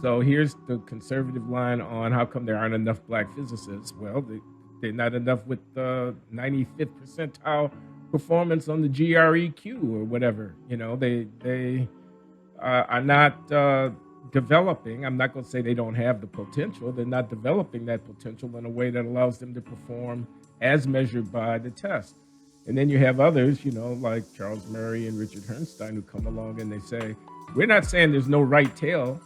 So here's the conservative line on how come there aren't enough black physicists. Well, they're not enough with the 95th percentile performance on the GREQ or whatever. They are not developing. I'm not going to say they don't have the potential. They're not developing that potential in a way that allows them to perform as measured by the test. And then you have others, like Charles Murray and Richard Herrnstein, who come along and they say, we're not saying there's no right tail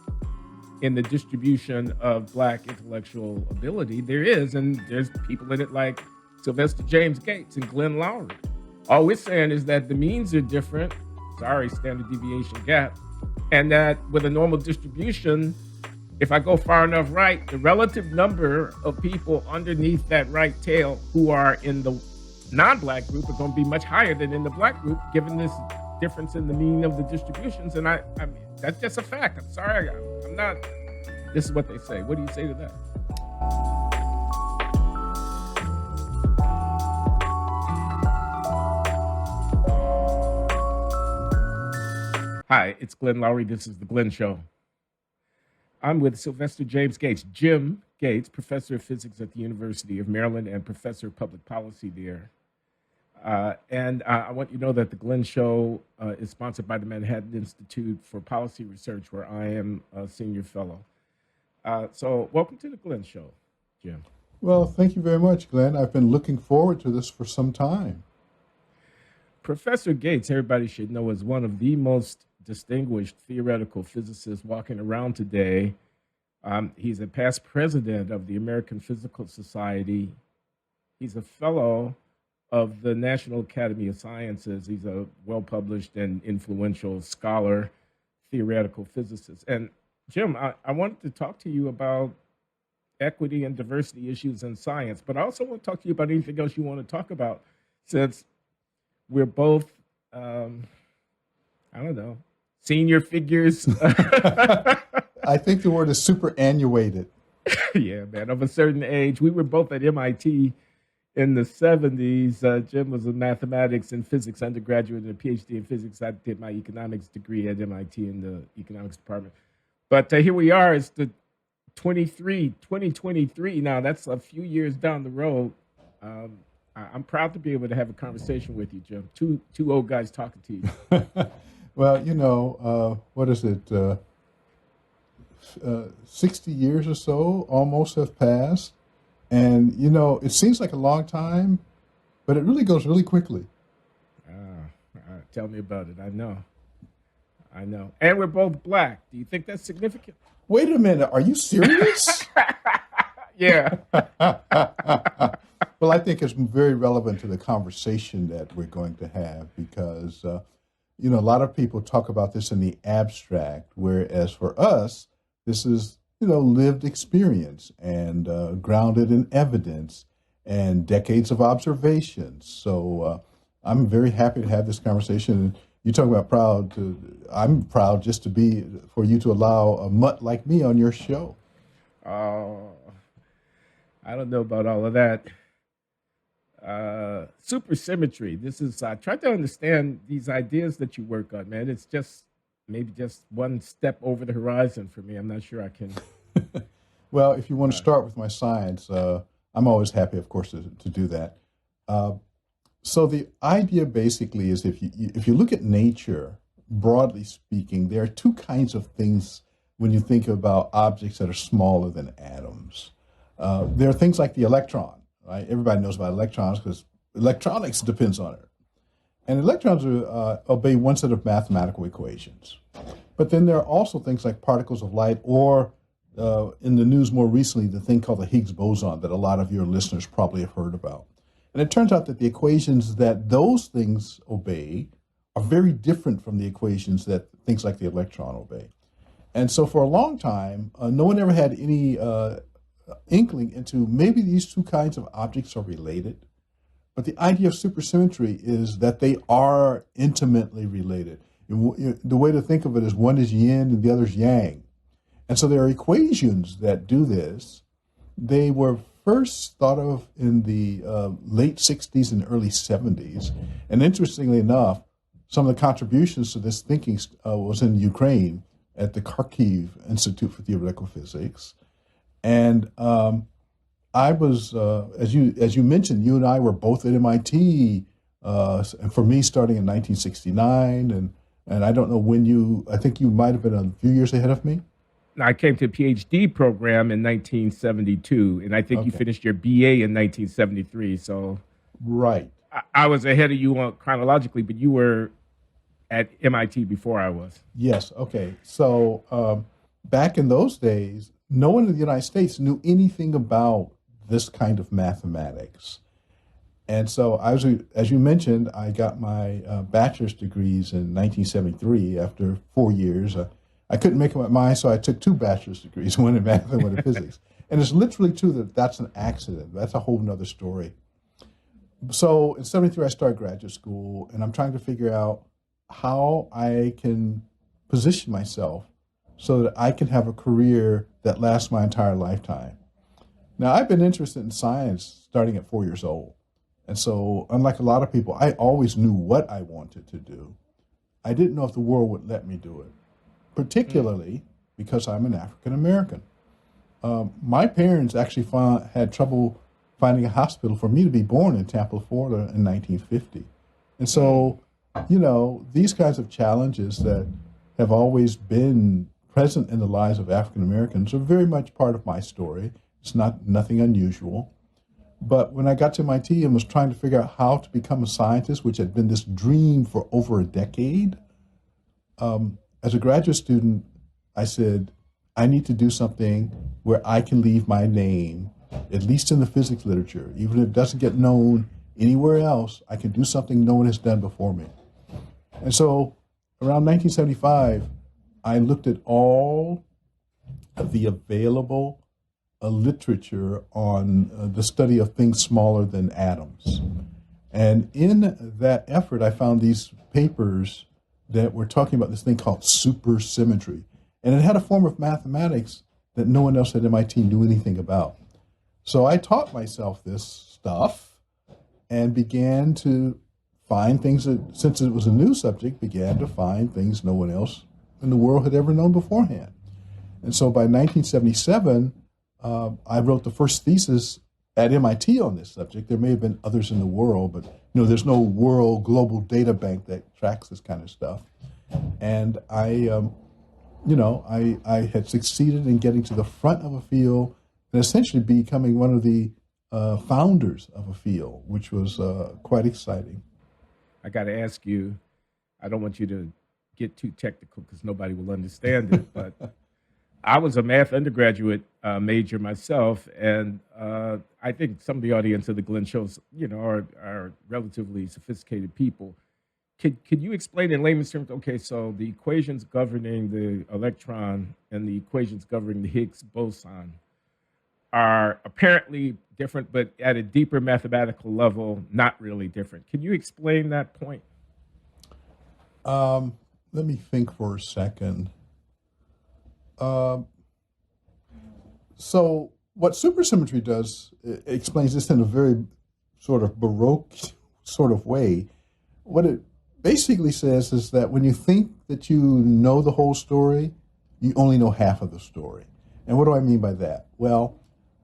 in the distribution of black intellectual ability. There is, and there's people in it like Sylvester James Gates and Glenn Loury. All we're saying is that the means are different, standard deviation gap, and that with a normal distribution, if I go far enough right, the relative number of people underneath that right tail who are in the non-black group are going to be much higher than in the black group, given this difference in the mean of the distributions. And I mean, that's just a fact. I'm sorry, I'm not. This is what they say. What do you say to that? Hi, it's Glenn Loury. This is The Glenn Show. I'm with Sylvester James Gates. Jim Gates, professor of physics at the University of Maryland and professor of public policy there. And I want you to know that The Glenn Show is sponsored by the Manhattan Institute for Policy Research, where I am a senior fellow. So welcome to The Glenn Show, Jim. Well, thank you very much, Glenn. I've been looking forward to this for some time. Professor Gates, everybody should know, is one of the most distinguished theoretical physicists walking around today. He's a past president of the American Physical Society. He's a fellow of the National Academy of Sciences. He's a well-published and influential scholar, theoretical physicist. And Jim, I wanted to talk to you about equity and diversity issues in science, but I also want to talk to you about anything else you want to talk about, since we're both, I don't know, senior figures. I think the word is superannuated. Yeah, man, of a certain age. We were both at MIT in the 70s. Jim was a mathematics and physics undergraduate and a PhD in physics. I did my economics degree at MIT in the economics department. But here we are. It's the 2023 now. That's a few years down the road. I'm proud to be able to have a conversation with you, Jim. Two old guys talking to you. Well, what is it? 60 years or so almost have passed. And, it seems like a long time, but it really goes really quickly. Tell me about it. I know. And we're both black. Do you think that's significant? Wait a minute. Are you serious? Yeah. Well, I think it's very relevant to the conversation that we're going to have because, a lot of people talk about this in the abstract, whereas for us, this is, lived experience and grounded in evidence and decades of observations. So I'm very happy to have this conversation. You talk about proud. I'm proud just for you to allow a mutt like me on your show. Oh, I don't know about all of that. Supersymmetry. This is, I try to understand these ideas that you work on, man. It's just maybe just one step over the horizon for me. I'm not sure I can. Well, if you want to start with my science, I'm always happy, of course, to do that. So the idea basically is if you look at nature, broadly speaking, there are two kinds of things when you think about objects that are smaller than atoms. There are things like the electron, right? Everybody knows about electrons because electronics depends on it. And electrons obey one set of mathematical equations. But then there are also things like particles of light or in the news more recently, the thing called the Higgs boson that a lot of your listeners probably have heard about. And it turns out that the equations that those things obey are very different from the equations that things like the electron obey. And so for a long time, no one ever had any inkling into maybe these two kinds of objects are related. But the idea of supersymmetry is that they are intimately related. The way to think of it is one is yin and the other is yang. And so there are equations that do this. They were first thought of in the late 60s and early 70s. And interestingly enough, some of the contributions to this thinking was in Ukraine at the Kharkiv Institute for Theoretical Physics. And I was, as you mentioned, you and I were both at MIT, and for me starting in 1969, and I don't know when I think you might have been a few years ahead of me. I came to a PhD program in 1972, and I think you finished your BA in 1973. So, right, I was ahead of you chronologically, but you were at MIT before I was. Yes. Okay. So back in those days, no one in the United States knew anything about this kind of mathematics. And so, as you mentioned, I got my bachelor's degrees in 1973 after 4 years. I couldn't make up my mind, so I took 2 bachelor's degrees, one in math and one in physics. And it's literally true that that's an accident. That's a whole nother story. So in 73, I started graduate school, and I'm trying to figure out how I can position myself so that I can have a career that lasts my entire lifetime. Now, I've been interested in science starting at 4 years old. And so, unlike a lot of people, I always knew what I wanted to do. I didn't know if the world would let me do it, particularly because I'm an African American. My parents actually had trouble finding a hospital for me to be born in Tampa, Florida in 1950. And so, these kinds of challenges that have always been present in the lives of African Americans are very much part of my story. It's nothing unusual. But when I got to MIT and was trying to figure out how to become a scientist, which had been this dream for over a decade, as a graduate student, I said, I need to do something where I can leave my name, at least in the physics literature. Even if it doesn't get known anywhere else, I can do something no one has done before me. And so around 1975, I looked at all of the available literature on the study of things smaller than atoms. And in that effort, I found these papers that were talking about this thing called supersymmetry. And it had a form of mathematics that no one else at MIT knew anything about. So I taught myself this stuff and began to find things that, since it was a new subject, began to find things no one else in the world had ever known beforehand. And so by 1977, I wrote the first thesis at MIT on this subject. There may have been others in the world, but there's no world global data bank that tracks this kind of stuff. And I had succeeded in getting to the front of a field and essentially becoming one of the founders of a field, which was quite exciting. I got to ask you, I don't want you to get too technical because nobody will understand it, but I was a math undergraduate major myself, and I think some of the audience of the Glenn shows, are relatively sophisticated people. Could you explain in layman's terms? Okay, so the equations governing the electron and the equations governing the Higgs boson are apparently different, but at a deeper mathematical level, not really different. Can you explain that point? Let me think for a second. So what supersymmetry does, it explains this in a very sort of Baroque sort of way. What it basically says is that when you think that you know the whole story, you only know half of the story. And what do I mean by that? Well,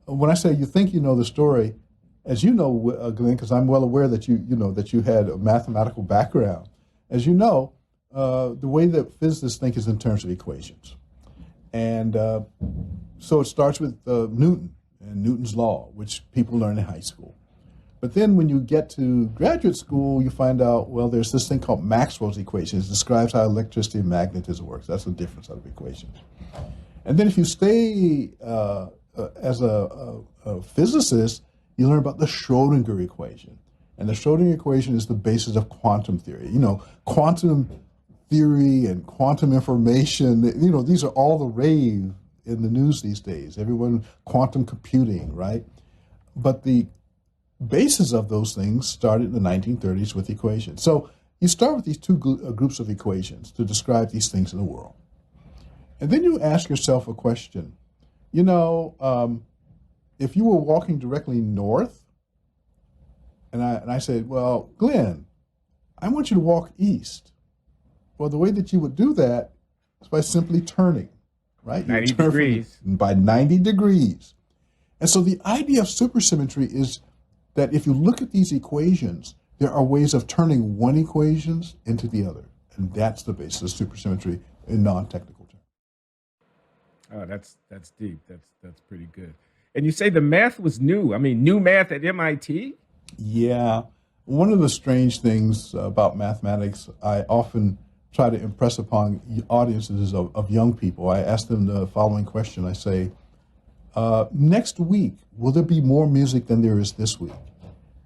when I say you think you know the story, as you know, Glenn, because I'm well aware that you had a mathematical background. As you know, the way that physicists think is in terms of equations. And so it starts with Newton and Newton's law, which people learn in high school. But then when you get to graduate school, you find out, well, there's this thing called Maxwell's equations. It describes how electricity and magnetism works. That's a different set of equations. And then if you stay as a physicist, you learn about the Schrodinger equation. And the Schrodinger equation is the basis of quantum theory. Quantum theory and quantum information, these are all the rave in the news these days. Everyone, quantum computing, right? But the basis of those things started in the 1930s with equations. So you start with these two groups of equations to describe these things in the world. And then you ask yourself a question. If you were walking directly north, and I said, well, Glenn, I want you to walk east. Well, the way that you would do that It's by simply turning, right? You 90 turn degrees. by 90 degrees. And so the idea of supersymmetry is that if you look at these equations, there are ways of turning one equations into the other. And that's the basis of supersymmetry in non-technical terms. Oh, that's deep. That's pretty good. And you say the math was new. I mean, new math at MIT? Yeah. One of the strange things about mathematics, I often try to impress upon audiences of young people. I ask them the following question. I say, next week, will there be more music than there is this week?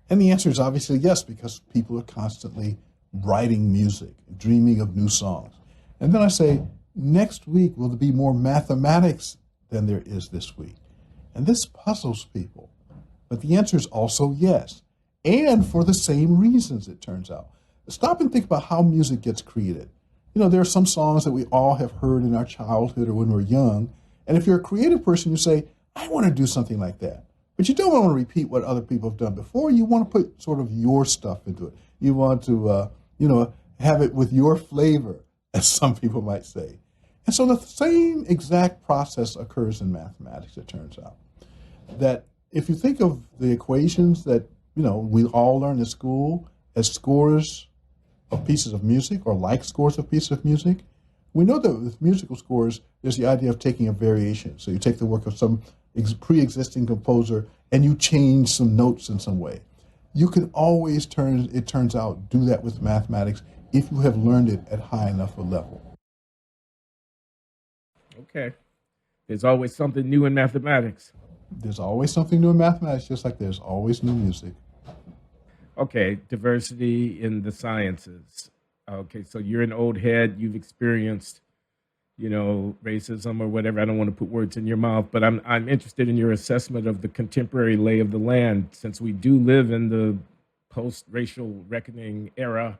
And the answer is obviously yes, because people are constantly writing music, dreaming of new songs. And then I say, next week, will there be more mathematics than there is this week? And this puzzles people. But the answer is also yes. And for the same reasons, it turns out. Stop and think about how music gets created. You know, there are some songs that we all have heard in our childhood or when we're young. And if you're a creative person, you say, I want to do something like that. But you don't want to repeat what other people have done before. You want to put sort of your stuff into it. You want to, have it with your flavor, as some people might say. And so the same exact process occurs in mathematics, it turns out. That if you think of the equations that, we all learn in school as scores of pieces of music or like scores of pieces of music, we know that with musical scores, there's the idea of taking a variation. So you take the work of some pre-existing composer and you change some notes in some way. You can always, it turns out, do that with mathematics if you have learned it at high enough a level. Okay. There's always something new in mathematics. There's always something new in mathematics, just like there's always new music. Okay, diversity in the sciences. Okay, so you're an old head. You've experienced, racism or whatever. I don't want to put words in your mouth, but I'm interested in your assessment of the contemporary lay of the land, since we do live in the post-racial reckoning era.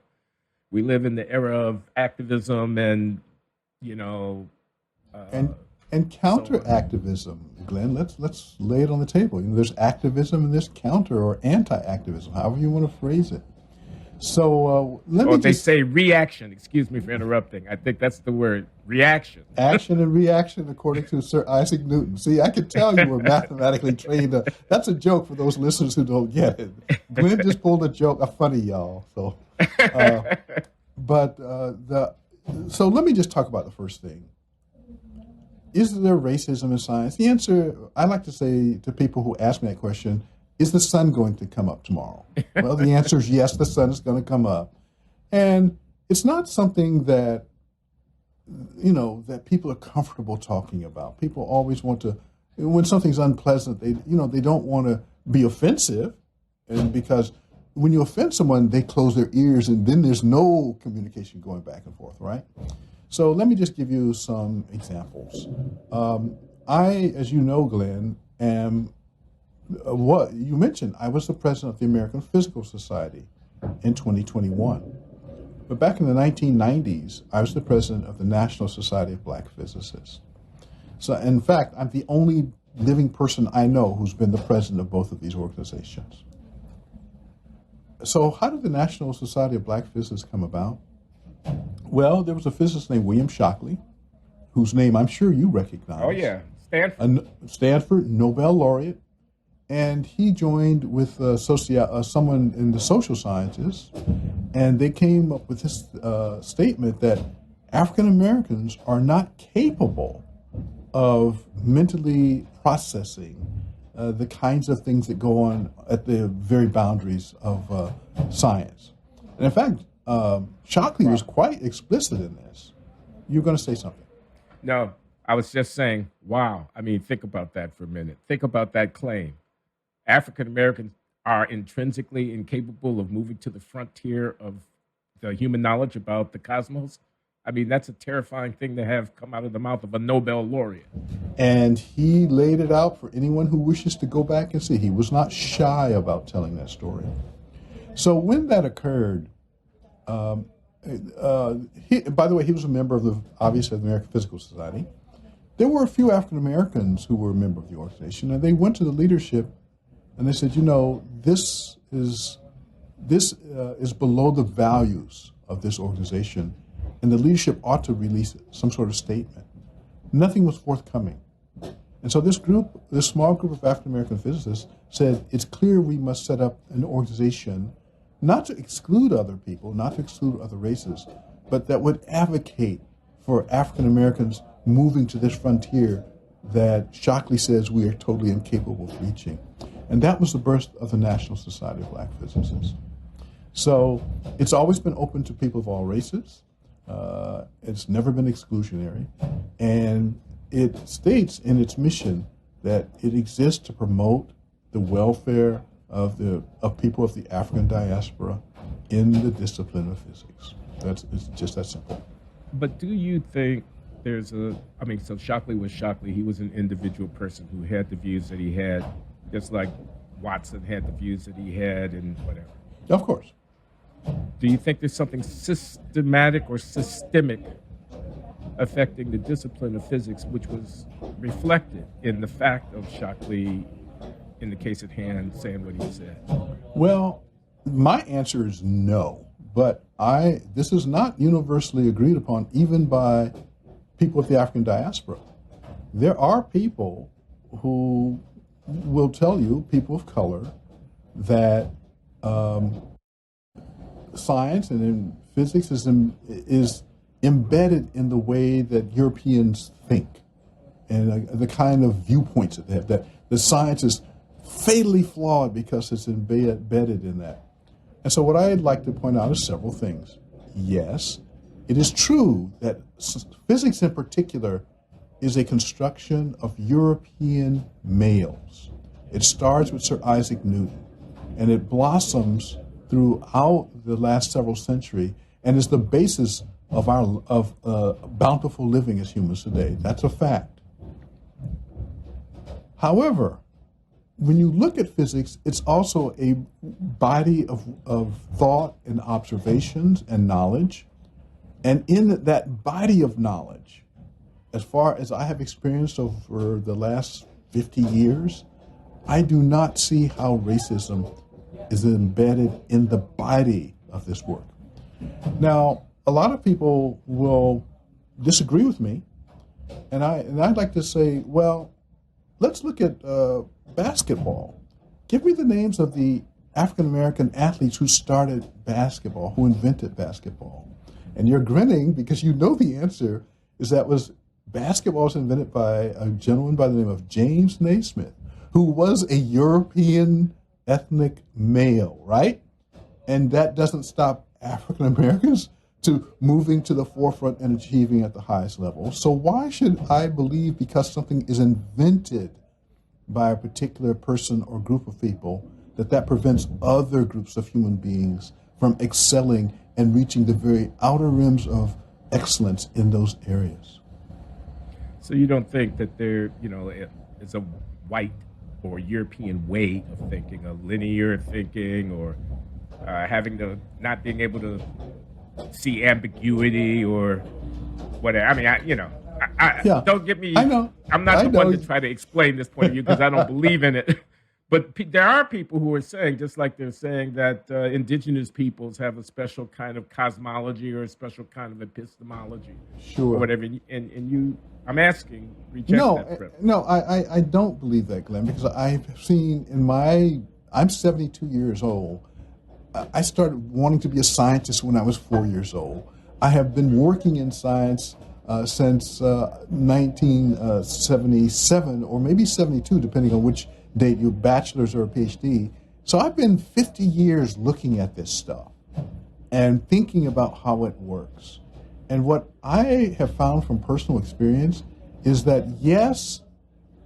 We live in the era of activism and, and counter activism, Glenn. Let's lay it on the table. There's activism and there's counter or anti-activism, however you want to phrase it. So they say reaction. Excuse me for interrupting. I think that's the word, reaction. Action and reaction, according to Sir Isaac Newton. See, I could tell you were mathematically trained. That's a joke for those listeners who don't get it. Glenn just pulled a joke. Funny, y'all. So, so let me just talk about the first thing. Is there racism in science? The answer, I like to say to people who ask me that question, is the sun going to come up tomorrow? Well, the answer is yes, the sun is going to come up. And it's not something that, that people are comfortable talking about. People always want to, when something's unpleasant, they don't want to be offensive. And because when you offend someone, they close their ears and then there's no communication going back and forth, right? So let me just give you some examples. I, as you know, Glenn, am what you mentioned. I was the president of the American Physical Society in 2021. But back in the 1990s, I was the president of the National Society of Black Physicists. So in fact, I'm the only living person I know who's been the president of both of these organizations. So how did the National Society of Black Physicists come about? Well, there was a physicist named William Shockley, whose name I'm sure you recognize. Oh, yeah. Stanford Nobel laureate. And he joined with someone in the social sciences, and they came up with this statement that African Americans are not capable of mentally processing the kinds of things that go on at the very boundaries of science. And in fact, Shockley was quite explicit in this. You're going to say something. No, I was just saying, wow. I mean, think about that for a minute. Think about that claim. African Americans are intrinsically incapable of moving to the frontier of the human knowledge about the cosmos. I mean, that's a terrifying thing to have come out of the mouth of a Nobel laureate. And he laid it out for anyone who wishes to go back and see. He was not shy about telling that story. So when that occurred, by the way, he was a member of the American Physical Society. There were a few African Americans who were a member of the organization, and they went to the leadership and they said, this is below the values of this organization, and the leadership ought to release some sort of statement. Nothing was forthcoming. And so this small group of African American physicists said, it's clear we must set up an organization not to exclude other people, not to exclude other races, but that would advocate for African Americans moving to this frontier that Shockley says we are totally incapable of reaching. And that was the birth of the National Society of Black Physicists. So it's always been open to people of all races. It's never been exclusionary. And it states in its mission that it exists to promote the welfare of people of the African diaspora in the discipline of physics. It's just that simple. But do you think so Shockley was Shockley. He was an individual person who had the views that he had, just like Watson had the views that he had and whatever. Of course. Do you think there's something systematic or systemic affecting the discipline of physics, which was reflected in the fact of Shockley, in the case at hand, saying what he said? Well, my answer is no. But this is not universally agreed upon, even by people of the African diaspora. There are people who will tell you, people of color, that science and in physics is embedded in the way that Europeans think and the kind of viewpoints that they have, that the science is fatally flawed because it's embedded in that. And so what I'd like to point out is several things. Yes, it is true that physics in particular is a construction of European males. It starts with Sir Isaac Newton, and it blossoms throughout the last several centuries and is the basis of bountiful living as humans today. That's a fact. However, when you look at physics, it's also a body of thought and observations and knowledge. And in that body of knowledge, as far as I have experienced over the last 50 years, I do not see how racism is embedded in the body of this work. Now, a lot of people will disagree with me, and I'd like to say, well, let's look at basketball. Give me the names of the African-American athletes who started basketball, who invented basketball. And you're grinning because you know the answer is basketball was invented by a gentleman by the name of James Naismith, who was a European ethnic male, right? And that doesn't stop African Americans to moving to the forefront and achieving at the highest level. So why should I believe because something is invented by a particular person or group of people that prevents other groups of human beings from excelling and reaching the very outer rims of excellence in those areas? So you don't think that there, is a white or European way of thinking, a linear thinking, or not being able to see ambiguity or whatever? I mean, yeah, don't get me. I know. I'm not the one to try to explain this point of view because I don't believe in it. But there are people who are saying, just like they're saying that indigenous peoples have a special kind of cosmology or a special kind of epistemology, sure, or whatever. And you, I'm asking, reject that premise. No, I don't believe that, Glenn, because I've seen I'm 72 years old. I started wanting to be a scientist when I was 4 years old. I have been working in science since 1977 or maybe 72, depending on which date, your bachelor's or a PhD. So I've been 50 years looking at this stuff and thinking about how it works. And what I have found from personal experience is that, yes,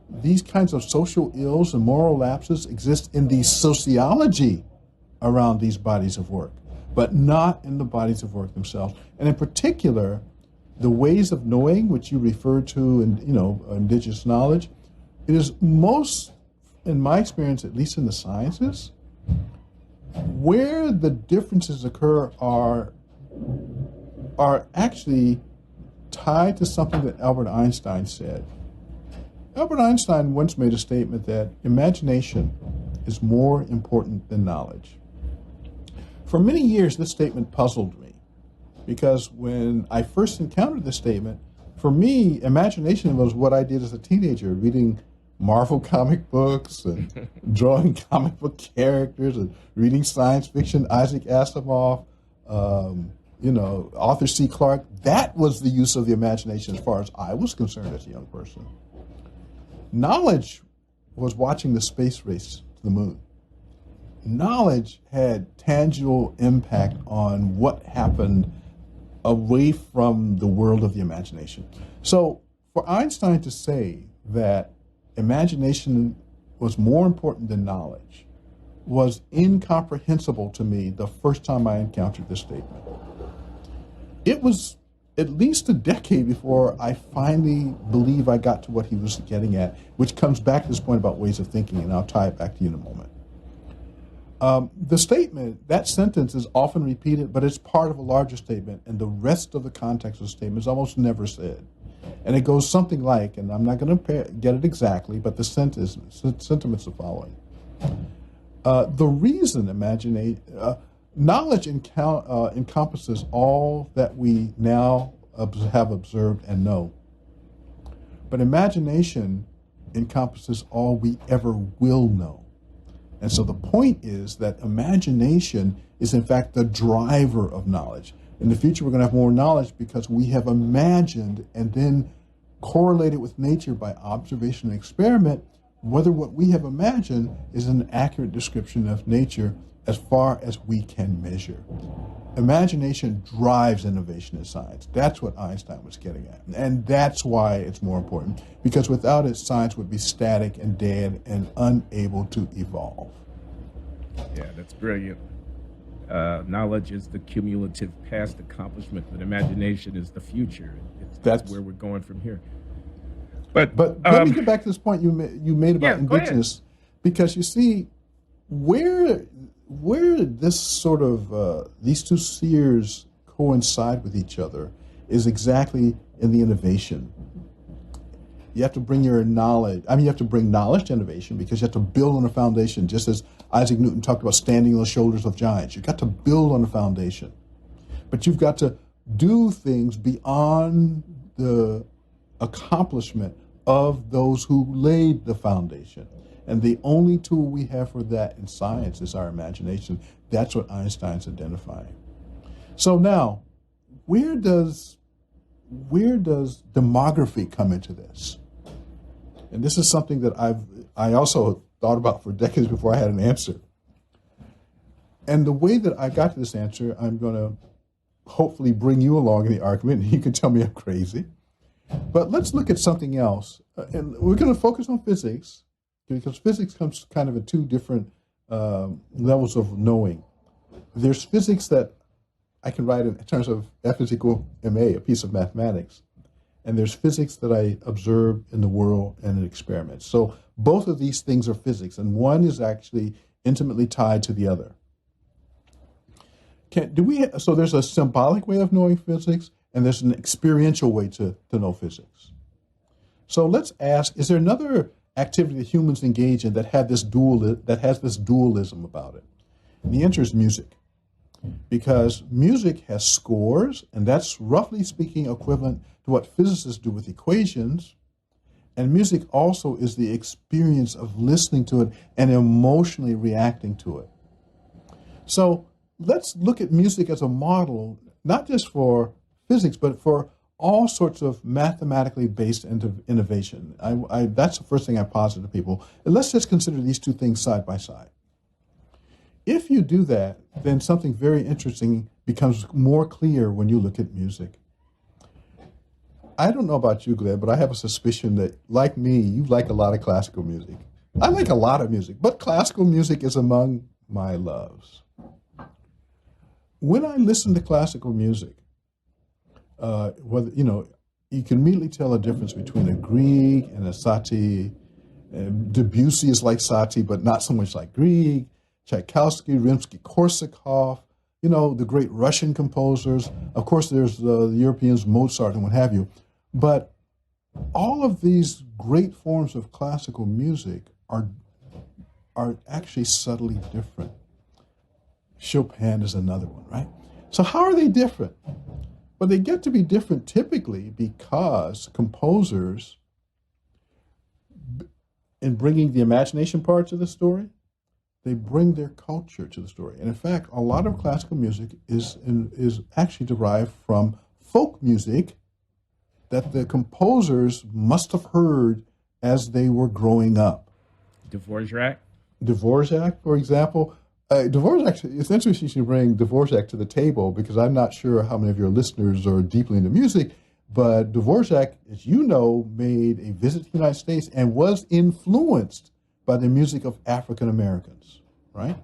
these kinds of social ills and moral lapses exist in the sociology around these bodies of work, but not in the bodies of work themselves. And in particular, the ways of knowing, which you referred to in indigenous knowledge, it is most, in my experience, at least in the sciences, where the differences occur are actually tied to something that Albert Einstein said. Albert Einstein once made a statement that imagination is more important than knowledge. For many years, this statement puzzled me. Because when I first encountered this statement, for me, imagination was what I did as a teenager, reading Marvel comic books and drawing comic book characters and reading science fiction, Isaac Asimov, Arthur C. Clarke. That was the use of the imagination as far as I was concerned as a young person. Knowledge was watching the space race to the moon. Knowledge had tangible impact on what happened away from the world of the imagination. So for Einstein to say that imagination was more important than knowledge was incomprehensible to me the first time I encountered this statement. It was at least a decade before I finally believe I got to what he was getting at, which comes back to this point about ways of thinking, and I'll tie it back to you in a moment. The statement, that sentence is often repeated, but it's part of a larger statement, and the rest of the context of the statement is almost never said. And it goes something like, and I'm not going to get it exactly, but the sentiment's the following. The reason knowledge encompasses all that we now have observed and know. But imagination encompasses all we ever will know. And so the point is that imagination is in fact the driver of knowledge. In the future, we're going to have more knowledge because we have imagined and then correlated with nature by observation and experiment whether what we have imagined is an accurate description of nature as far as we can measure. Imagination drives innovation in science. That's what Einstein was getting at. And that's why it's more important, because without it, science would be static and dead and unable to evolve. Yeah, that's brilliant. Knowledge is the cumulative past accomplishment, but imagination is the future. That's where we're going from here. But let me get back to this point you made about indigenous, because you see where this sort of these two spheres coincide with each other is exactly in the innovation. You have to bring your knowledge. You have to bring knowledge to innovation because you have to build on a foundation, just as Isaac Newton talked about standing on the shoulders of giants. You've got to build on a foundation. But you've got to do things beyond the accomplishment of those who laid the foundation. And the only tool we have for that in science is our imagination. That's what Einstein's identifying. So now, where does demography come into this? And this is something that I also thought about for decades before I had an answer. And the way that I got to this answer, I'm going to hopefully bring you along in the argument, and you can tell me I'm crazy. But let's look at something else. And we're going to focus on physics, because physics comes kind of in two different levels of knowing. There's physics that I can write in terms of F is equal ma, a piece of mathematics. And there's physics that I observe in the world and in experiments. So both of these things are physics, and one is actually intimately tied to the other. So there's a symbolic way of knowing physics, and there's an experiential way to know physics. So let's ask, is there another activity that humans engage in that has this dualism about it? And the answer is music. Because music has scores, and that's roughly speaking equivalent to what physicists do with equations. And music also is the experience of listening to it and emotionally reacting to it. So let's look at music as a model, not just for physics, but for all sorts of mathematically based innovation. That's the first thing I posit to people. And let's just consider these two things side by side. If you do that, then something very interesting becomes more clear when you look at music. I don't know about you, Glenn, but I have a suspicion that, like me, you like a lot of classical music. I like a lot of music, but classical music is among my loves. When I listen to classical music, you can immediately tell the difference between a Grieg and a Satie. Debussy is like Satie, but not so much like Grieg. Tchaikovsky, Rimsky-Korsakov, the great Russian composers. Of course, there's the Europeans, Mozart and what have you. But all of these great forms of classical music are actually subtly different. Chopin is another one, right? So how are they different? Well, they get to be different typically because composers, in bringing the imagination part to the story, they bring their culture to the story. And in fact, a lot of classical music is actually derived from folk music that the composers must have heard as they were growing up. Dvorak? Dvorak, for example. Dvorak, it's interesting to bring Dvorak to the table because I'm not sure how many of your listeners are deeply into music, but Dvorak, as you know, made a visit to the United States and was influenced by the music of African Americans, right?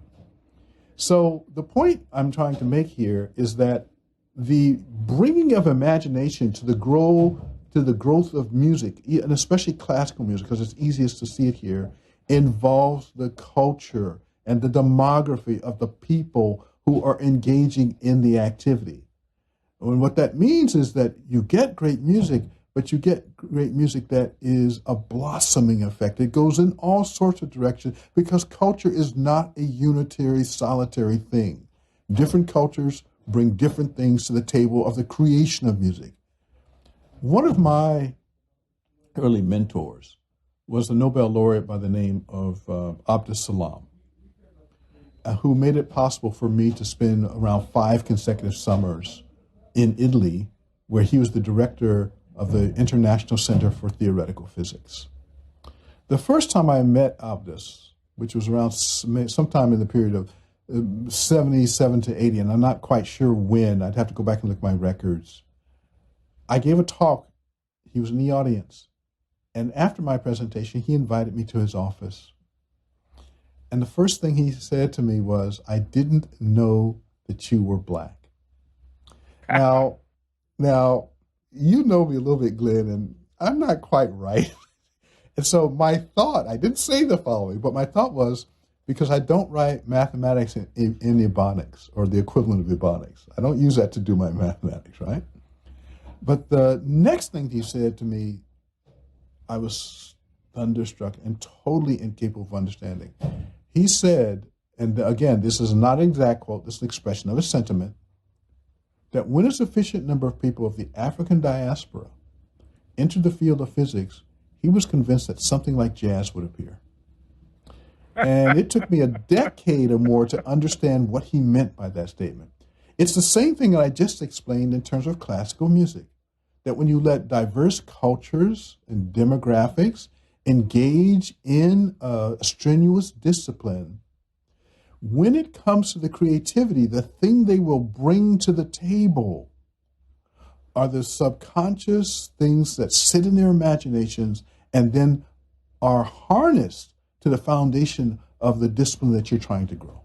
So the point I'm trying to make here is that the bringing of imagination to the growth of music, and especially classical music, because it's easiest to see it here, involves the culture and the demography of the people who are engaging in the activity. And what that means is that you get great music, but you get great music that is a blossoming effect. It goes in all sorts of directions because culture is not a unitary, solitary thing. Different cultures bring different things to the table of the creation of music. One of my early mentors was a Nobel laureate by the name of Abdus Salam, who made it possible for me to spend around 5 consecutive summers in Italy, where he was the director of the International Center for Theoretical Physics. The first time I met Abdus, which was around sometime in the period of 77 to 80, and I'm not quite sure when, I'd have to go back and look at my records. I gave a talk. He was in the audience. And after my presentation, he invited me to his office. And the first thing he said to me was, "I didn't know that you were black." Now, you know me a little bit, Glenn, and I'm not quite right. And so my thought, I didn't say the following, but my thought was, because I don't write mathematics in Ebonics, or the equivalent of Ebonics. I don't use that to do my mathematics, right? But the next thing he said to me, I was thunderstruck and totally incapable of understanding. He said, and again, this is not an exact quote, this is an expression of a sentiment, that when a sufficient number of people of the African diaspora entered the field of physics, he was convinced that something like jazz would appear. And it took me a decade or more to understand what he meant by that statement. It's the same thing that I just explained in terms of classical music, that when you let diverse cultures and demographics engage in a strenuous discipline, when it comes to the creativity, the thing they will bring to the table are the subconscious things that sit in their imaginations and then are harnessed to the foundation of the discipline that you're trying to grow.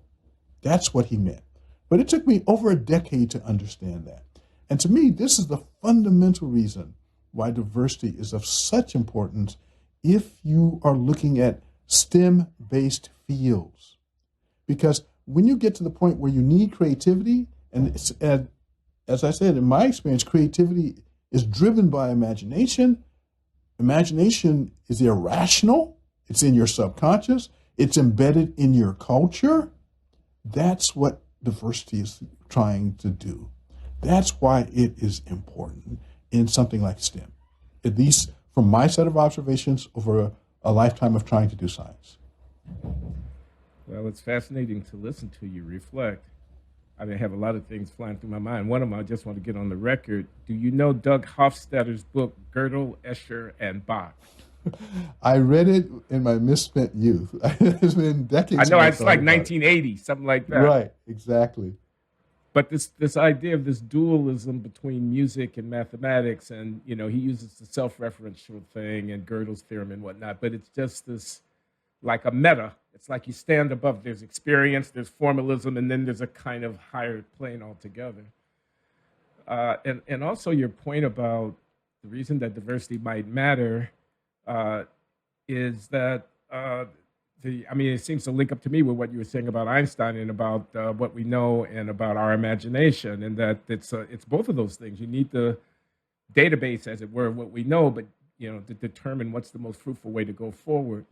That's what he meant. But it took me over a decade to understand that. And to me, this is the fundamental reason why diversity is of such importance if you are looking at STEM-based fields. Because when you get to the point where you need creativity, and as I said, in my experience, creativity is driven by imagination. Imagination is irrational. It's in your subconscious. It's embedded in your culture. That's what diversity is trying to do. That's why it is important in something like STEM, at least from my set of observations over a lifetime of trying to do science. Well, it's fascinating to listen to you reflect. I have a lot of things flying through my mind. One of them I just want to get on the record. Do you know Doug Hofstadter's book, Gödel, Escher, and Bach? I read it in my misspent youth. It's been decades. I know, it's like 1980, something like that. Right, exactly. But this idea of this dualism between music and mathematics, and he uses the self-referential thing and Gödel's theorem and whatnot, but it's just this, like a meta. It's like you stand above, there's experience, there's formalism, and then there's a kind of higher plane altogether. And also your point about the reason that diversity might matter is that it seems to link up to me with what you were saying about Einstein and about what we know and about our imagination, and that it's both of those things. You need the database, as it were, of what we know, but to determine what's the most fruitful way to go forward.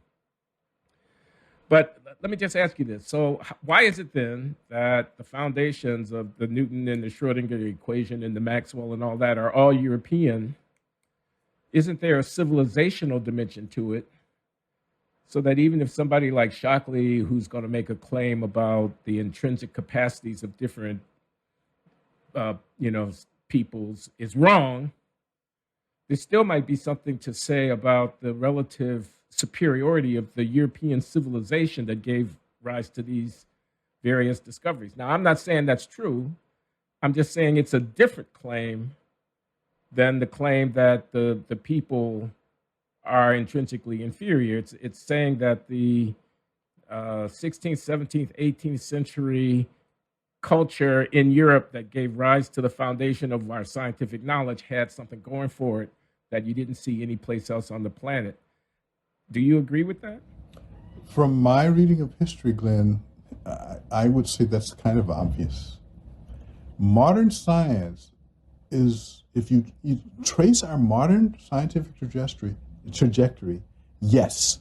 But let me just ask you this. So why is it then that the foundations of the Newton and the Schrodinger equation and the Maxwell and all that are all European? Isn't there a civilizational dimension to it? So that even if somebody like Shockley, who's going to make a claim about the intrinsic capacities of different, peoples, is wrong, there still might be something to say about the relative superiority of the European civilization that gave rise to these various discoveries. Now, I'm not saying that's true. I'm just saying it's a different claim than the claim that the people are intrinsically inferior. It's saying that the 16th, 17th, 18th century culture in Europe that gave rise to the foundation of our scientific knowledge had something going for it that you didn't see anyplace else on the planet. Do you agree with that? From my reading of history, Glenn, I would say that's kind of obvious. Modern science is, if you trace our modern scientific trajectory, yes.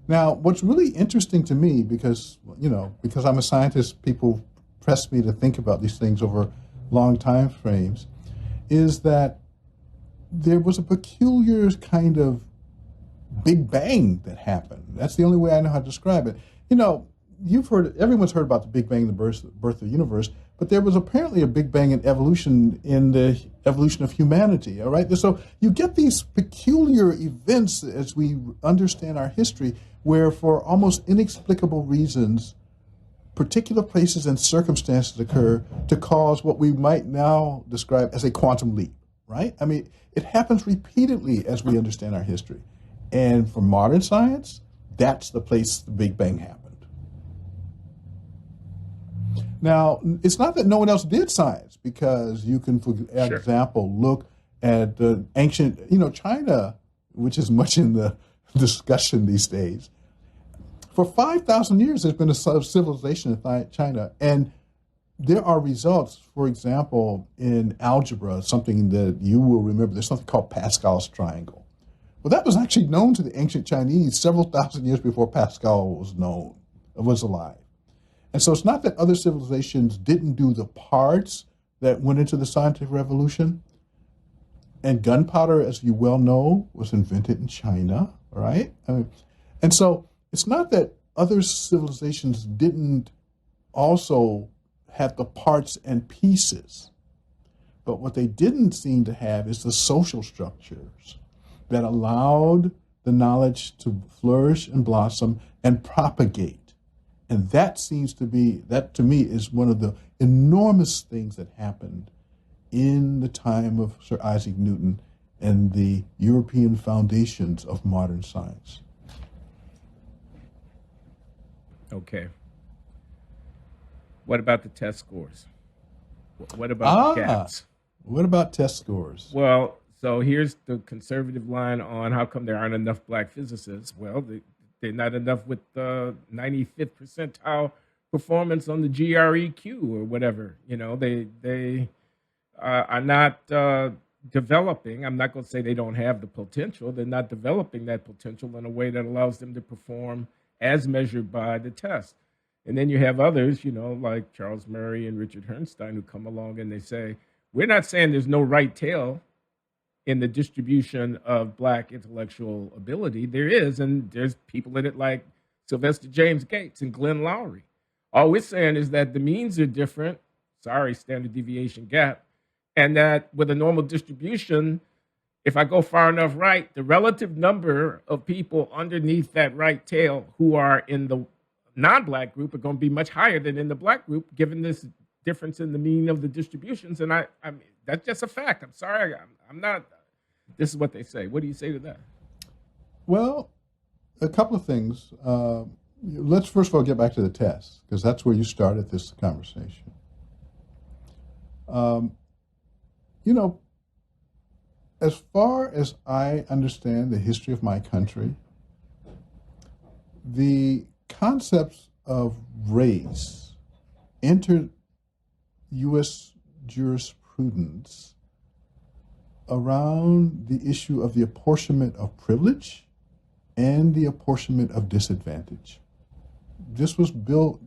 Now, what's really interesting to me, because I'm a scientist, people press me to think about these things over long time frames, is that there was a peculiar kind of Big Bang that happened. That's the only way I know how to describe it. Everyone's heard about the Big Bang, the birth of the universe, but there was apparently a Big Bang in the evolution of humanity, all right? So you get these peculiar events as we understand our history, where for almost inexplicable reasons, particular places and circumstances occur to cause what we might now describe as a quantum leap, right? I mean, it happens repeatedly as we understand our history. And for modern science, that's the place the Big Bang happened. Now, it's not that no one else did science, because you can, for example, look at the ancient, China, which is much in the discussion these days. For 5,000 years, there's been a civilization in China, and there are results, for example, in algebra, something that you will remember, there's something called Pascal's triangle. Well, that was actually known to the ancient Chinese several thousand years before Pascal was alive. And so it's not that other civilizations didn't do the parts that went into the scientific revolution. And gunpowder, as you well know, was invented in China, right? And so it's not that other civilizations didn't also have the parts and pieces, but what they didn't seem to have is the social structures that allowed the knowledge to flourish and blossom and propagate. And that to me is one of the enormous things that happened in the time of Sir Isaac Newton and the European foundations of modern science. Okay. What about the test scores? What about the gaps? What about test scores? Well, so here's the conservative line on how come there aren't enough black physicists. Well, they're not enough with the 95th percentile performance on the GREQ or whatever. They are not developing. I'm not going to say they don't have the potential. They're not developing that potential in a way that allows them to perform as measured by the test. And then you have others, like Charles Murray and Richard Herrnstein, who come along and they say, we're not saying there's no right tail in the distribution of black intellectual ability. There is, and there's people in it like Sylvester James Gates and Glenn Loury. All we're saying is that the means are different, standard deviation gap, and that with a normal distribution, if I go far enough right, the relative number of people underneath that right tail who are in the non-black group are going to be much higher than in the black group, given this difference in the mean of the distributions. And I mean, that's just a fact. I'm sorry. I'm not. This is what they say. What do you say to that? Well, a couple of things. Let's first of all get back to the test, because that's where you started this conversation. As far as I understand the history of my country, the concepts of race entered U.S. jurisprudence around the issue of the apportionment of privilege and the apportionment of disadvantage. This was built.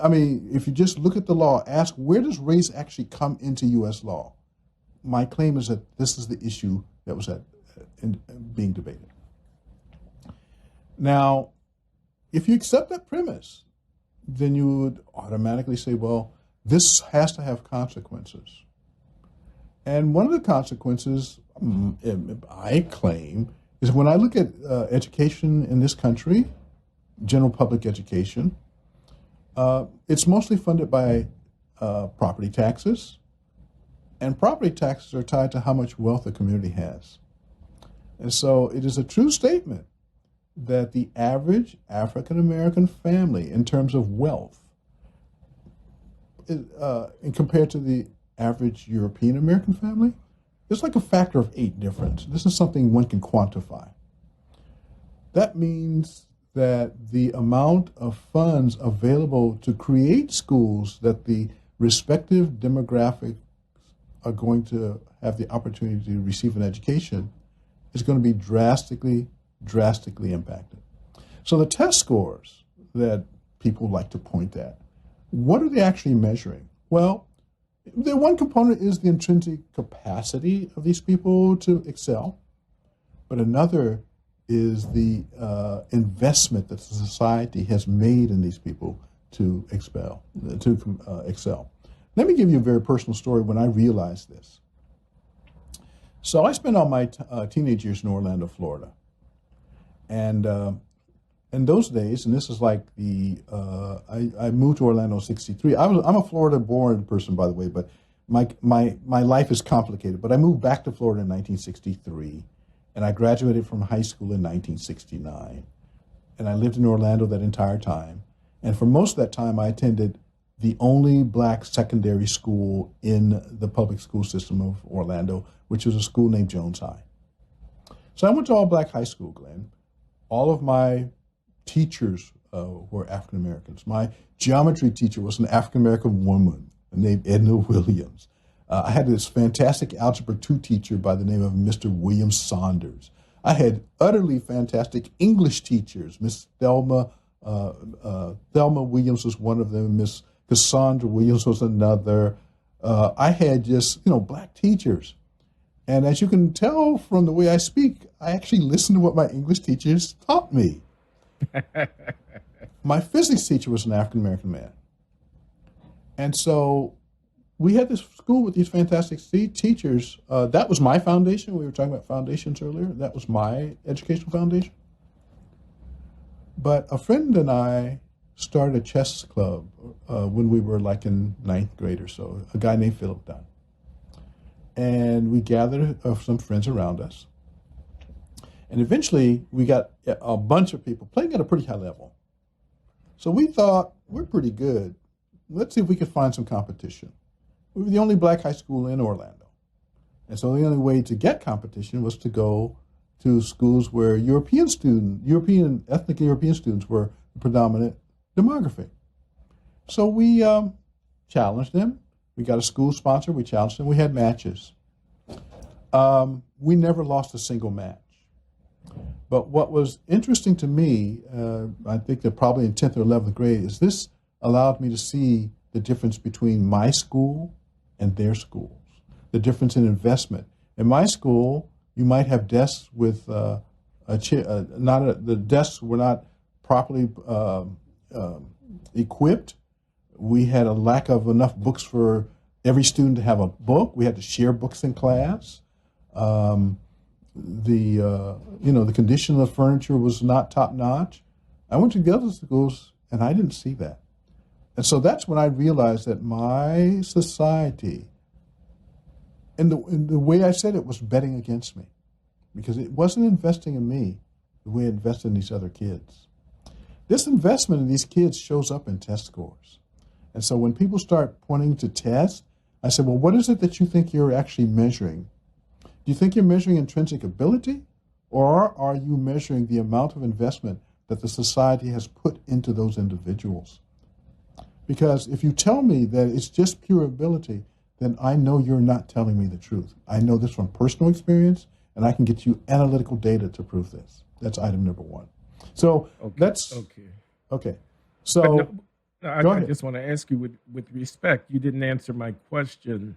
I mean, if you just look at the law, ask where does race actually come into U.S. law? My claim is that this is the issue that was being debated. Now, if you accept that premise, then you would automatically say, well, this has to have consequences. And one of the consequences, I claim, is when I look at education in this country, general public education, it's mostly funded by property taxes, and property taxes are tied to how much wealth a community has. And so it is a true statement that the average African-American family, in terms of wealth, and compared to the average European-American family, there's like a factor of 8 difference. This is something one can quantify. That means that the amount of funds available to create schools that the respective demographics are going to have the opportunity to receive an education is going to be drastically impacted. So the test scores that people like to point at, what are they actually measuring? Well, the one component is the intrinsic capacity of these people to excel, but another is the investment that the society has made in these people to excel. Let me give you a very personal story when I realized this. So I spent all my teenage years in Orlando, Florida. And in those days, and this is like I moved to Orlando in '63. I'm a Florida-born person, by the way, but my life is complicated. But I moved back to Florida in 1963, and I graduated from high school in 1969. And I lived in Orlando that entire time. And for most of that time, I attended the only black secondary school in the public school system of Orlando, which was a school named Jones High. So I went to all black high school, Glenn. All of my teachers were African Americans. My geometry teacher was an African American woman named Edna Williams. I had this fantastic Algebra 2 teacher by the name of Mr. William Saunders. I had utterly fantastic English teachers. Miss Thelma Williams was one of them. Miss Cassandra Williams was another. I had just, black teachers. And as you can tell from the way I speak, I actually listened to what my English teachers taught me. My physics teacher was an African-American man. And so we had this school with these fantastic teachers. That was my foundation. We were talking about foundations earlier. That was my educational foundation. But a friend and I started a chess club when we were like in 9th grade or so, a guy named Philip Dunn. And we gathered some friends around us. And eventually we got a bunch of people playing at a pretty high level. So we thought, we're pretty good. Let's see if we could find some competition. We were the only black high school in Orlando. And so the only way to get competition was to go to schools where ethnic European students were the predominant demography. So we challenged them. We got a school sponsor. We challenged them. We had matches. We never lost a single match. But what was interesting to me, I think that probably in 10th or 11th grade, is this allowed me to see the difference between my school and their schools, the difference in investment. In my school, you might have desks with the desks were not properly equipped. We had a lack of enough books for every student to have a book. We had to share books in class. The condition of the furniture was not top notch. I went to the other schools and I didn't see that. And so that's when I realized that my society, and the way I said it, was betting against me, because it wasn't investing in me the way it invested in these other kids. This investment in these kids shows up in test scores. And so when people start pointing to tests, I said, well, what is it that you think you're actually measuring? Do you think you're measuring intrinsic ability, or are you measuring the amount of investment that the society has put into those individuals? Because if you tell me that it's just pure ability, then I know you're not telling me the truth. I know this from personal experience, and I can get you analytical data to prove this. That's item number one. So Okay. But So no, go I ahead. just want to ask you with respect, you didn't answer my question.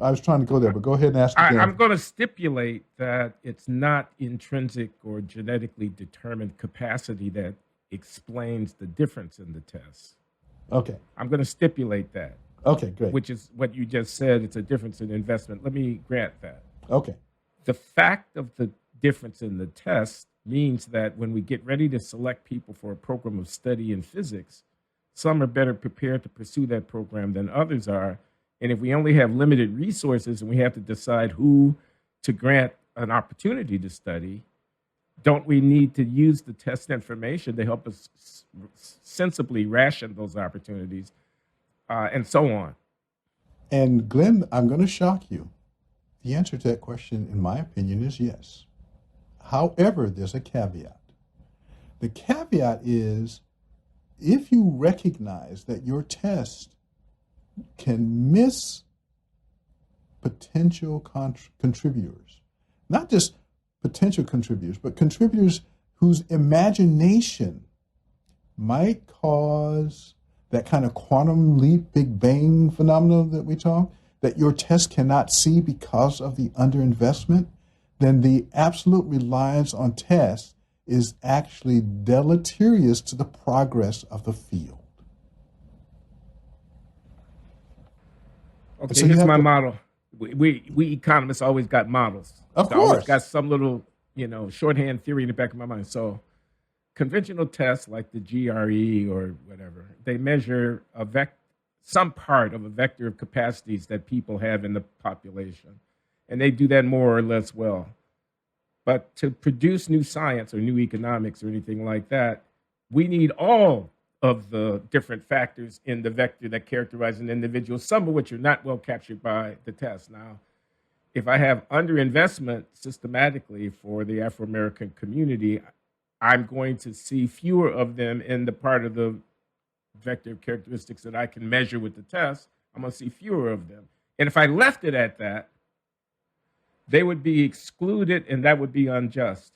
I was trying to go there, but go ahead and ask I'm again. going to stipulate that it's not intrinsic or genetically determined capacity that explains the difference in the test. Okay. I'm going to stipulate that, Okay, great. which is what you just said. It's a difference in investment. Let me grant that. Okay. The fact of the difference in the test means that when we get ready to select people for a program of study in physics, some are better prepared to pursue that program than others are. And if we only have limited resources and we have to decide who to grant an opportunity to study, don't we need to use the test information to help us sensibly ration those opportunities, and so on? And Glenn, I'm going to shock you. The answer to that question, in my opinion, is yes. However, there's a caveat. The caveat is if you recognize that your test can miss potential contributors, not just potential contributors, but contributors whose imagination might cause that kind of quantum leap, Big Bang phenomenon that we talk, that your test cannot see because of the underinvestment, then the absolute reliance on tests is actually deleterious to the progress of the field. Okay, So you here's have my to, model. We economists always got models. of I always course, got some little, shorthand theory in the back of my mind. So conventional tests like the GRE or whatever, they measure some part of a vector of capacities that people have in the population. And they do that more or less well. But to produce new science or new economics or anything like that, we need all of the different factors in the vector that characterize an individual, some of which are not well captured by the test. Now, if I have underinvestment systematically for the Afro-American community, I'm going to see fewer of them in the part of the vector of characteristics that I can measure with the test. I'm going to see fewer of them. And if I left it at that, they would be excluded, and that would be unjust.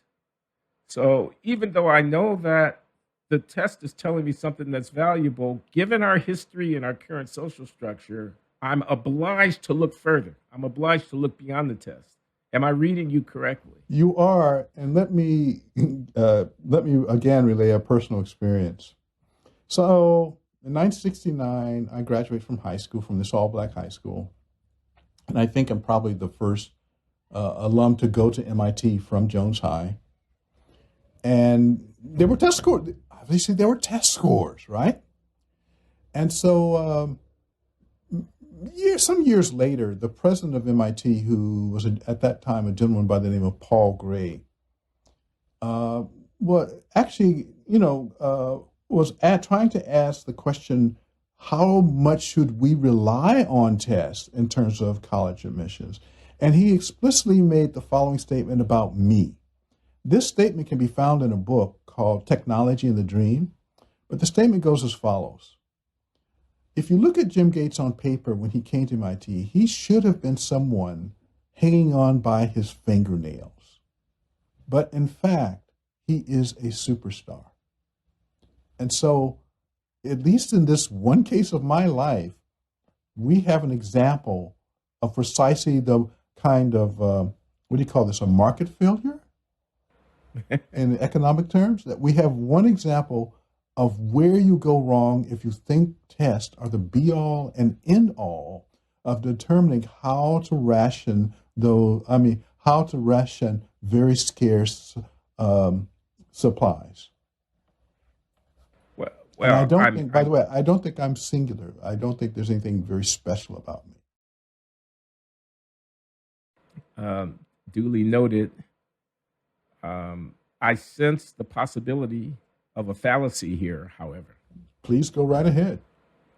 So even though I know that the test is telling me something that's valuable, given our history and our current social structure, I'm obliged to look further. I'm obliged to look beyond the test. Am I reading you correctly? you are. And let me again relay a personal experience. So in 1969, I graduated from high school, from this all-black high school, and I think I'm probably the first alum to go to MIT from Jones High. And there were test scores. Obviously, there were test scores, right? And so some years later, the president of MIT, who was at that time a gentleman by the name of Paul Gray, was trying to ask the question, how much should we rely on tests in terms of college admissions? And he explicitly made the following statement about me. This statement can be found in a book called Technology and the Dream, but the statement goes as follows. If you look at Jim Gates on paper when he came to MIT, he should have been someone hanging on by his fingernails. But in fact, he is a superstar. And so, at least in this one case of my life, we have an example of precisely the kind of, what do you call this, a market failure in economic terms? That we have one example of where you go wrong if you think tests are the be-all and end-all of determining how to ration very scarce supplies. And I don't think, by the way, I don't think I'm singular. I don't think there's anything very special about me. Duly noted. I sense the possibility of a fallacy here, however. Please go right ahead.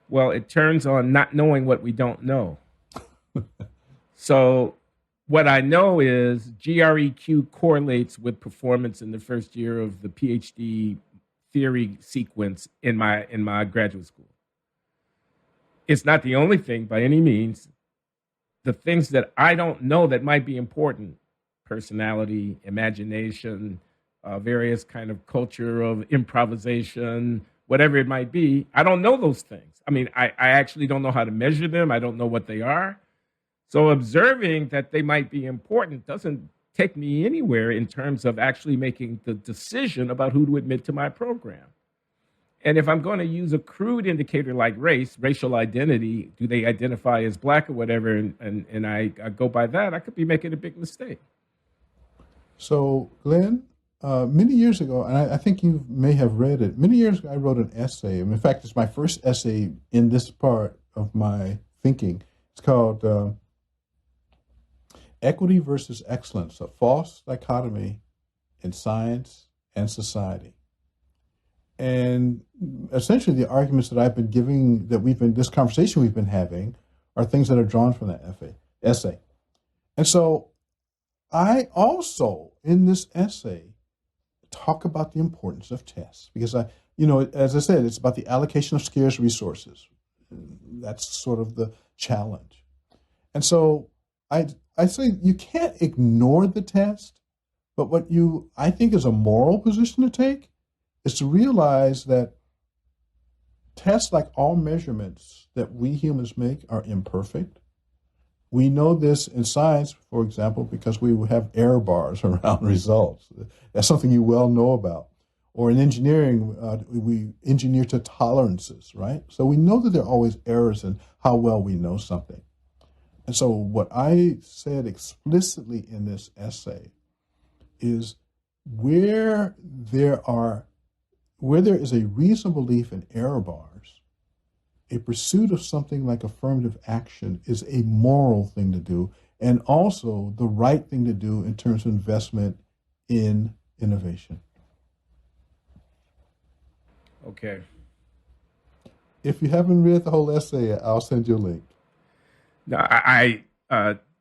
Well, it turns on not knowing what we don't know. So what I know is GREQ correlates with performance in the first year of the PhD theory sequence in my graduate school. It's not the only thing by any means. The things that I don't know that might be important, personality, imagination, various kind of culture of improvisation, whatever it might be. I don't know those things. I mean, I actually don't know how to measure them. I don't know what they are. So observing that they might be important doesn't take me anywhere in terms of actually making the decision about who to admit to my program. And if I'm going to use a crude indicator like race, racial identity, do they identify as black or whatever, and I go by that, I could be making a big mistake. So, Glenn, many years ago, and I think you may have read it, many years ago I wrote an essay. In fact, it's my first essay in this part of my thinking. It's called Equity versus Excellence, a False Dichotomy in Science and Society. And essentially the arguments that I've been giving, this conversation we've been having, are things that are drawn from that essay. And so I also, in this essay, talk about the importance of tests because as I said, it's about the allocation of scarce resources. That's sort of the challenge. And so I say you can't ignore the test, but what I think is a moral position to take is to realize that tests, like all measurements that we humans make, are imperfect. We know this in science, for example, because we have error bars around results. That's something you well know about. Or in engineering, we engineer to tolerances, right? So we know that there are always errors in how well we know something. And so what I said explicitly in this essay is where there is a reasonable belief in error bars, a pursuit of something like affirmative action is a moral thing to do, and also the right thing to do in terms of investment in innovation. Okay. If you haven't read the whole essay, I'll send you a link. Now, I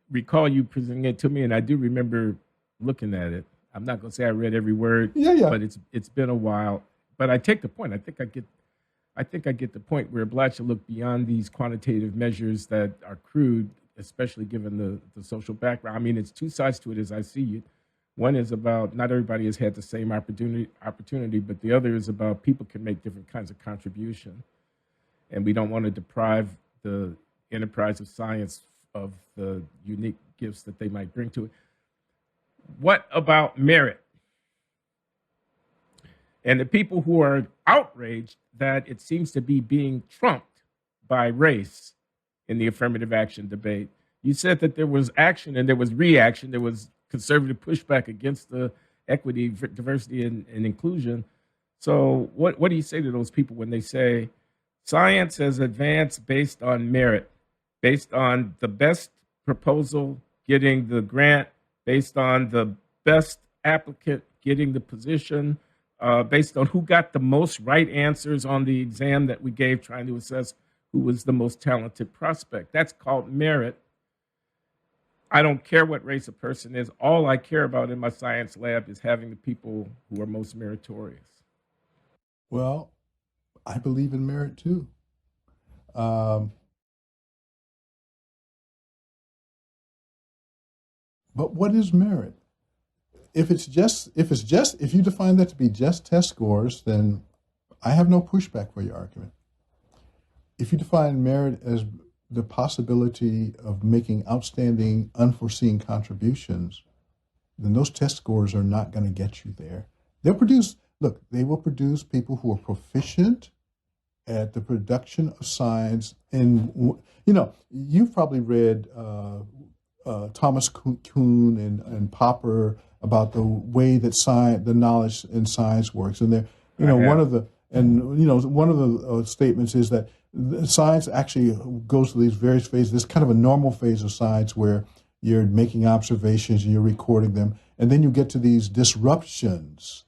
recall you presenting it to me, and I do remember looking at it. I'm not going to say I read every word, but it's been a while. But I take the point. I think I get the point. We're obliged to look beyond these quantitative measures that are crude, especially given the social background. I mean, it's two sides to it as I see it. One is about not everybody has had the same opportunity, but the other is about people can make different kinds of contribution. And we don't want to deprive the enterprise of science of the unique gifts that they might bring to it. What about merit? And the people who are outraged that it seems to be being trumped by race in the affirmative action debate. You said that there was action and there was reaction. There was conservative pushback against the equity, diversity, and inclusion. So what do you say to those people when they say science has advanced based on merit, based on the best proposal getting the grant, based on the best applicant getting the position, based on who got the most right answers on the exam that we gave trying to assess who was the most talented prospect? That's called merit. I don't care what race a person is. All I care about in my science lab is having the people who are most meritorious. Well, I believe in merit too. But what is merit? If you define that to be just test scores, then I have no pushback for your argument. If you define merit as the possibility of making outstanding, unforeseen contributions, then those test scores are not going to get you there. They will produce people who are proficient at the production of science. And, you've probably read Thomas Kuhn and Popper about the way that the knowledge in science works. And one of the statements is that science actually goes through these various phases. There's kind of a normal phase of science where you're making observations and you're recording them. And then you get to these disruptions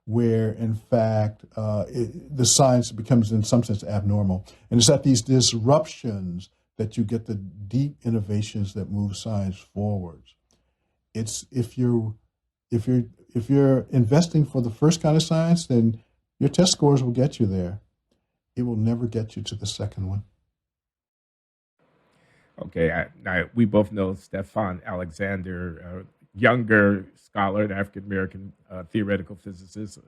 where, in fact, the science becomes, in some sense, abnormal. And it's at these disruptions that you get the deep innovations that move science forward. It's if you're investing for the first kind of science, then your test scores will get you there. It will never get you to the second one. Okay, we both know Stefan Alexander, a younger scholar, an African-American theoretical physicist,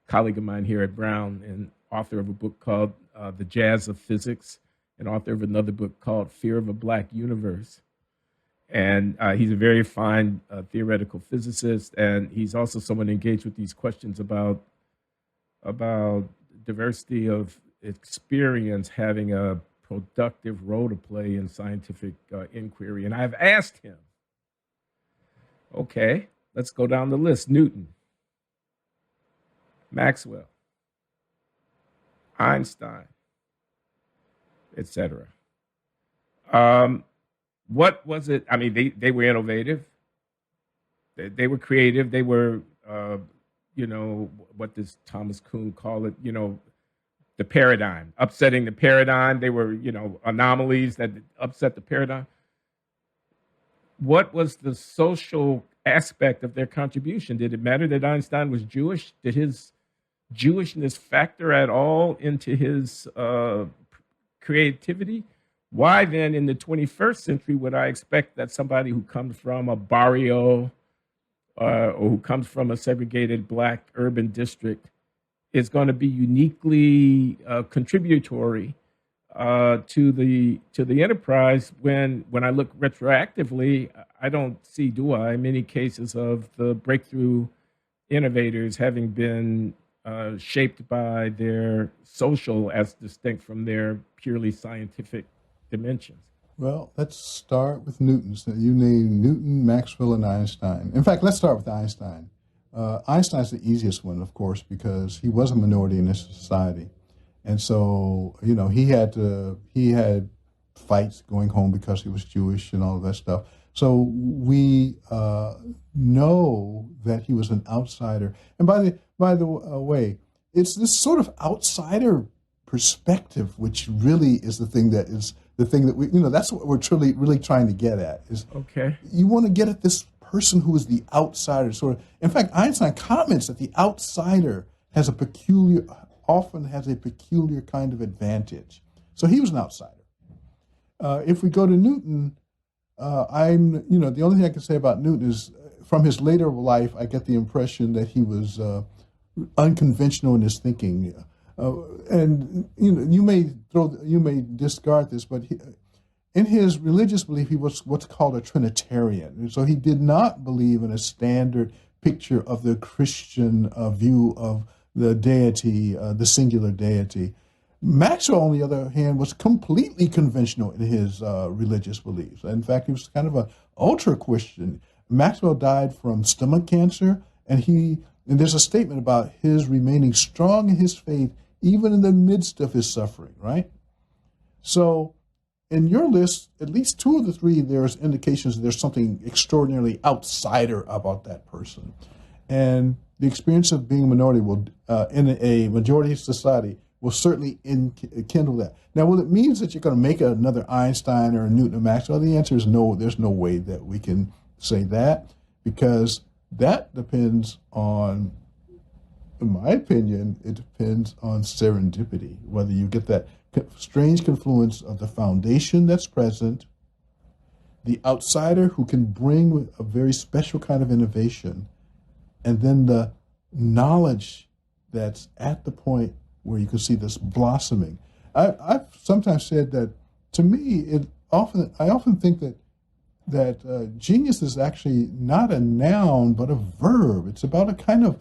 colleague of mine here at Brown and author of a book called The Jazz of Physics, and author of another book called Fear of a Black Universe. And he's a very fine theoretical physicist, and he's also someone engaged with these questions about diversity of experience having a productive role to play in scientific inquiry. And I've asked him, okay, let's go down the list. Newton, Maxwell, Einstein, etc. What was it? I mean, they were innovative. They were creative. They were, what does Thomas Kuhn call it? The paradigm, upsetting the paradigm. They were, anomalies that upset the paradigm. What was the social aspect of their contribution? Did it matter that Einstein was Jewish? Did his Jewishness factor at all into his creativity? Why then in the 21st century would I expect that somebody who comes from a barrio or who comes from a segregated Black urban district is going to be uniquely contributory to the enterprise when I look retroactively? I don't see, do I, many cases of the breakthrough innovators having been shaped by their social as distinct from their purely scientific dimensions. Well, let's start with Newton. So you named Newton, Maxwell, and Einstein. In fact, let's start with Einstein. Einstein's the easiest one, of course, because he was a minority in this society. And so, he had fights going home because he was Jewish and all of that stuff. So we know that he was an outsider. And by the way, it's this sort of outsider perspective, which really is the thing that we, that's what we're really trying to get at. Is okay. You want to get at this person who is the outsider, sort of. In fact, Einstein comments that the outsider often has a peculiar kind of advantage. So he was an outsider. If we go to Newton, the only thing I can say about Newton is from his later life, I get the impression that he was unconventional in his thinking. And you may discard this, but in his religious belief, he was what's called a Trinitarian. And so he did not believe in a standard picture of the Christian view of the deity, the singular deity. Maxwell, on the other hand, was completely conventional in his religious beliefs. In fact, he was kind of an ultra-Christian. Maxwell died from stomach cancer, and there's a statement about his remaining strong in his faith even in the midst of his suffering, right? So in your list, at least two of the three, there's indications that there's something extraordinarily outsider about that person. And the experience of being a minority in a majority society will certainly enkindle that. Now, will it mean that you're going to make another Einstein or a Newton or Maxwell? The answer is no. There's no way that we can say that, because that depends on, in my opinion, it depends on serendipity, whether you get that strange confluence of the foundation that's present, the outsider who can bring a very special kind of innovation, and then the knowledge that's at the point where you can see this blossoming. I've sometimes said that, to me, I often think that genius is actually not a noun but a verb. It's about a kind of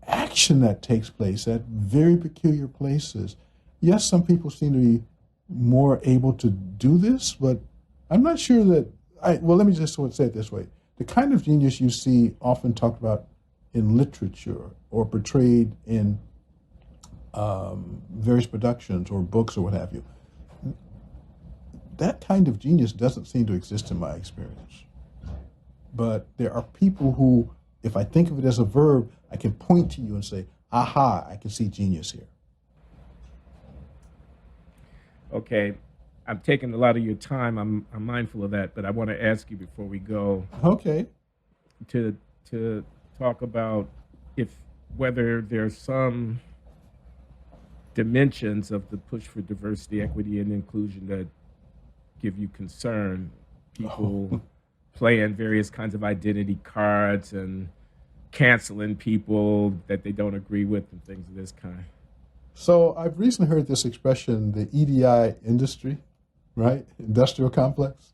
action that takes place at very peculiar places. Yes, some people seem to be more able to do this, but I'm not sure that let me just say it this way. The kind of genius you see often talked about in literature or portrayed in various productions or books or what have you, that kind of genius doesn't seem to exist in my experience. But there are people who, if I think of it as a verb, I can point to you and say, aha, I can see genius here. Okay, I'm taking a lot of your time. I'm mindful of that, but I want to ask you before we go. Okay. To talk about whether there's some dimensions of the push for diversity, equity, and inclusion that give you concern. People playing various kinds of identity cards and canceling people that they don't agree with and things of this kind. So I've recently heard this expression, the EDI industry, right? Industrial complex.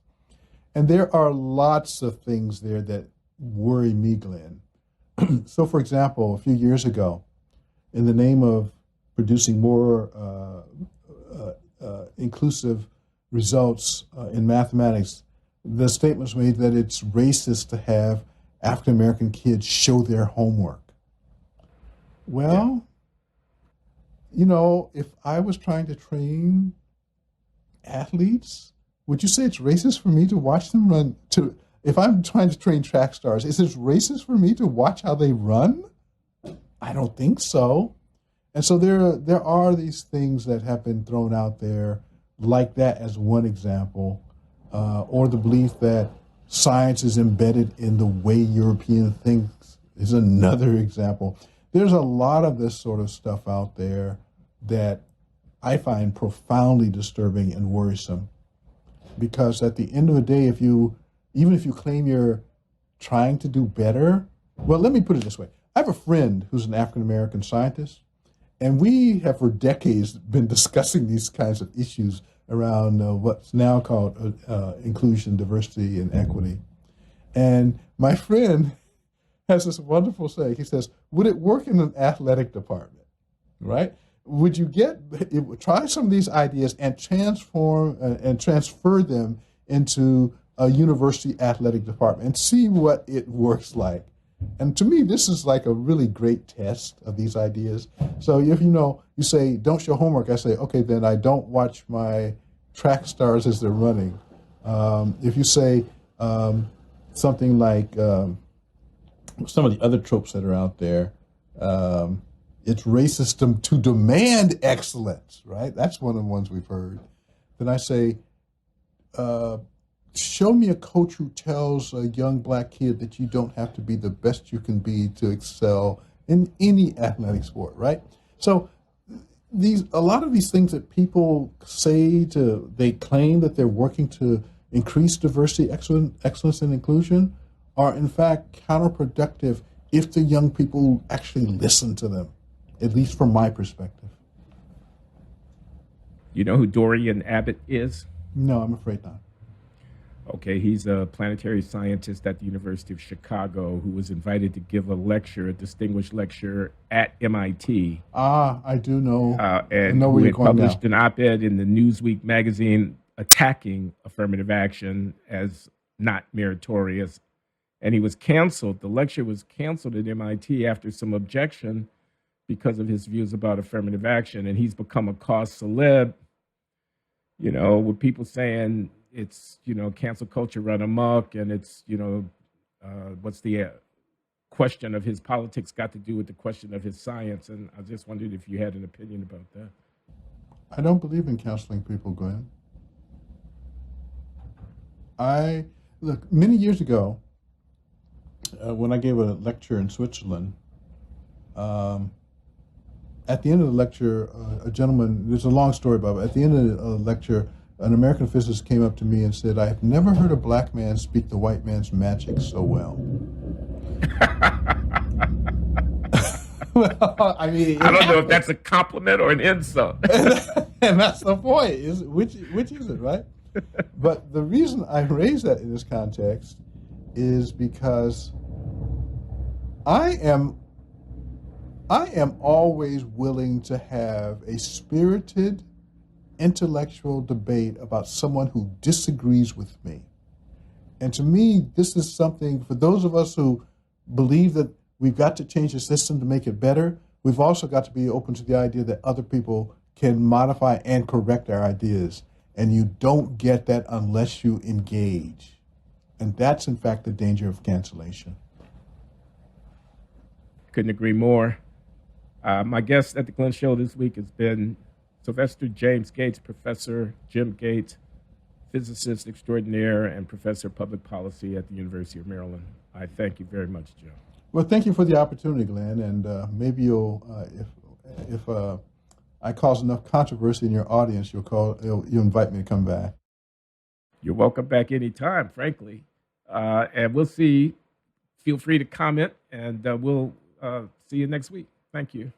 And there are lots of things there that worry me, Glenn. So, for example, a few years ago, in the name of producing more inclusive results in mathematics, the statement was made that it's racist to have African American kids show their homework. Well, you know, if I was trying to train athletes, would you say it's racist for me to watch them run? If I'm trying to train track stars, is it racist for me to watch how they run? I don't think so. And so there are these things that have been thrown out there, like that as one example, or the belief that science is embedded in the way European thinks is another example. There's a lot of this sort of stuff out there that I find profoundly disturbing and worrisome. Because at the end of the day, even if you claim you're trying to do better, well, let me put it this way. I have a friend who's an African-American scientist, and we have for decades been discussing these kinds of issues around what's now called inclusion, diversity, and equity. And my friend has this wonderful saying. He says, would it work in an athletic department, right? Would you try some of these ideas and transfer them into a university athletic department and see what it works like? And to me, this is like a really great test of these ideas. So if you say, don't show homework, I say, okay, then I don't watch my track stars as they're running. If you say something like some of the other tropes that are out there, it's racist to demand excellence, right? That's one of the ones we've heard. Then I say, show me a coach who tells a young black kid that you don't have to be the best you can be to excel in any athletic sport, right? So a lot of these things that people they claim that they're working to increase diversity, excellence, and inclusion are in fact counterproductive if the young people actually listen to them, at least from my perspective. You know who Dorian Abbott is? No, I'm afraid not. Okay, he's a planetary scientist at the University of Chicago who was invited to give a distinguished lecture at MIT. I do know. And who had published an op-ed in the Newsweek magazine attacking affirmative action as not meritorious. And he was canceled. The lecture was canceled at MIT after some objection because of his views about affirmative action. And he's become a cause celeb, with people saying it's, cancel culture run amok, and it's, what's the question of his politics got to do with the question of his science. And I just wondered if you had an opinion about that. I don't believe in canceling people, Glenn. Look, many years ago, when I gave a lecture in Switzerland, at the end of the lecture, a gentleman, there's a long story about it, at the end of the lecture, an American physicist came up to me and said, I have never heard a black man speak the white man's magic so well. Well, I mean, I don't know if that's a compliment or an insult. And that's the point, which is it, right? But the reason I raise that in this context is because I am always willing to have a spirited, intellectual debate about someone who disagrees with me. And to me, this is something, for those of us who believe that we've got to change the system to make it better, we've also got to be open to the idea that other people can modify and correct our ideas. And you don't get that unless you engage. And that's, in fact, the danger of cancellation. Couldn't agree more. My guest at the Glenn Show this week has been Sylvester James Gates, Professor Jim Gates, physicist extraordinaire and professor of public policy at the University of Maryland. I thank you very much, Joe. Well, thank you for the opportunity, Glenn, and maybe you'll, if I cause enough controversy in your audience, you'll invite me to come back. You're welcome back anytime, frankly. And we'll see feel free to comment, and we'll see you next week. Thank you.